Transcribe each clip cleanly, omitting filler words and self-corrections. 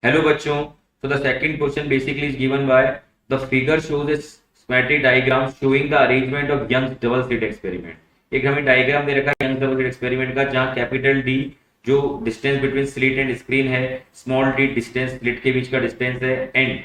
Hello बच्चों, so the second question basically is given by the figure shows a schematic diagram showing the arrangement of Young's double slit experiment. एक हमें diagram दे रखा है young double slit experiment का, जहां capital D जो distance between slit and screen है, small D distance slit के बीच का डिस्टेंस है, एंड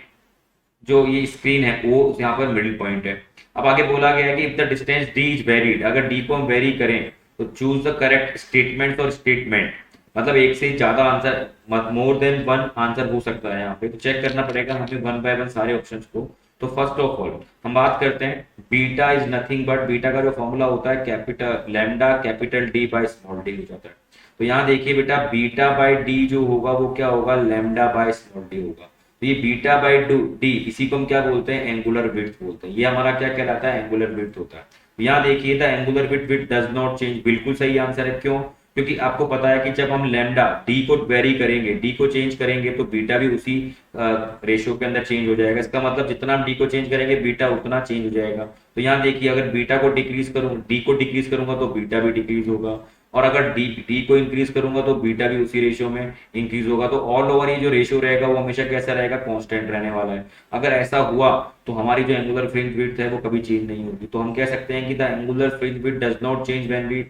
जो ये स्क्रीन है वो यहाँ पर मिडिल पॉइंट है। अब आगे बोला गया है कि if the distance D is varied, अगर डी को हम वेरी करें तो चूज द करेक्ट स्टेटमेंट और स्टेटमेंट, मतलब एक से ज्यादा answer, more than one answer हो सकता है यहाँ पे, तो चेक करना पड़ेगा हमें वन बाय वन सारे ऑप्शंस को। तो फर्स्ट ऑफ ऑल हम बात करते हैं beta is nothing but, beta का जो फॉर्मूला होता है capital lambda capital D by small D हो जाता है। तो यहाँ देखिए बेटा बीटा बाय डी जो होगा वो क्या होगा, लैम्डा बाय स्मॉल डी होगा। तो ये बीटा बाय डी, इसी को हम क्या बोलते हैं, एंगुलर विड्थ बोलते हैं। ये हमारा क्या कहलाता है, एंगुलर विड्थ होता है। तो यहाँ देखिए the angular width does not change, बिल्कुल सही आंसर है। क्यों? क्योंकि आपको पता है कि जब हम लैम्डा डी को वेरी करेंगे, डी को चेंज करेंगे, तो बीटा भी उसी रेशियो के अंदर चेंज हो जाएगा। इसका मतलब जितना हम डी को चेंज करेंगे बीटा उतना चेंज हो जाएगा। तो यहाँ देखिए अगर बीटा को डिक्रीज करूँ, डी को डिक्रीज करूंगा तो बीटा भी डिक्रीज होगा, और अगर डी को इंक्रीज करूंगा तो बीटा भी उसी रेशियो में इंक्रीज होगा। तो ऑल ओवर ये जो रेशियो रहेगा वो हमेशा कैसा रहेगा, कांस्टेंट रहने वाला है। अगर ऐसा हुआ तो हमारी जो एंगुलर फ्रिंज विड्थ है वो कभी चेंज नहीं होगी। तो हम कह सकते हैं कि the angular fringe width does not change when we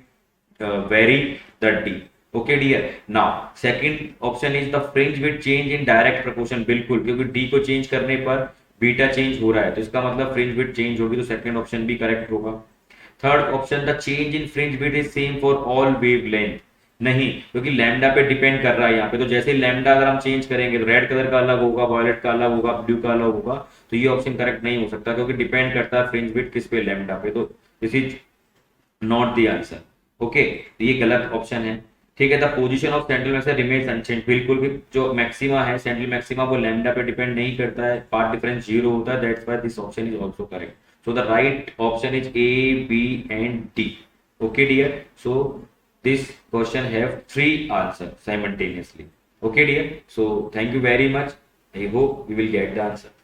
vary the d. Okay dear, now second option is the fringe with change in direct proportion, बिल्कुल, क्योंकि d को चेंज करने पर बीटा चेंज हो रहा है, तो इसका मतलब फ्रिंज विड्थ चेंज होगी, तो सेकंड ऑप्शन भी करेक्ट होगा। Third option the change in fringe width is same for all wavelength, नहीं, क्योंकि लैम्डा पे डिपेंड कर रहा है यहाँ पे। तो जैसे लैम्डा अगर हम चेंज करेंगे तो रेड कलर का अलग होगा, वॉयलेट का अलग होगा, ब्लू का अलग होगा, तो ये ऑप्शन करेक्ट नहीं हो सकता, क्योंकि डिपेंड करता है फ्रिंज विड्थ किस पे, लैम्डा पे। तो this is not the answer. Okay, तो ये गलत ऑप्शन है। ठीक है, the position of central maxima remains unchange, बिल्कुल भी जो मैक्सिमा है सेंट्रल मैक्सिमा वो लैम्डा पे डिपेंड नहीं करता है, पाथ डिफरेंस जीरो होता है, that's why this option is also correct. So the right option is A, B and D. Okay dear, so this question have three answer simultaneously. Okay dear, so thank you very much, I hope we will get the answer.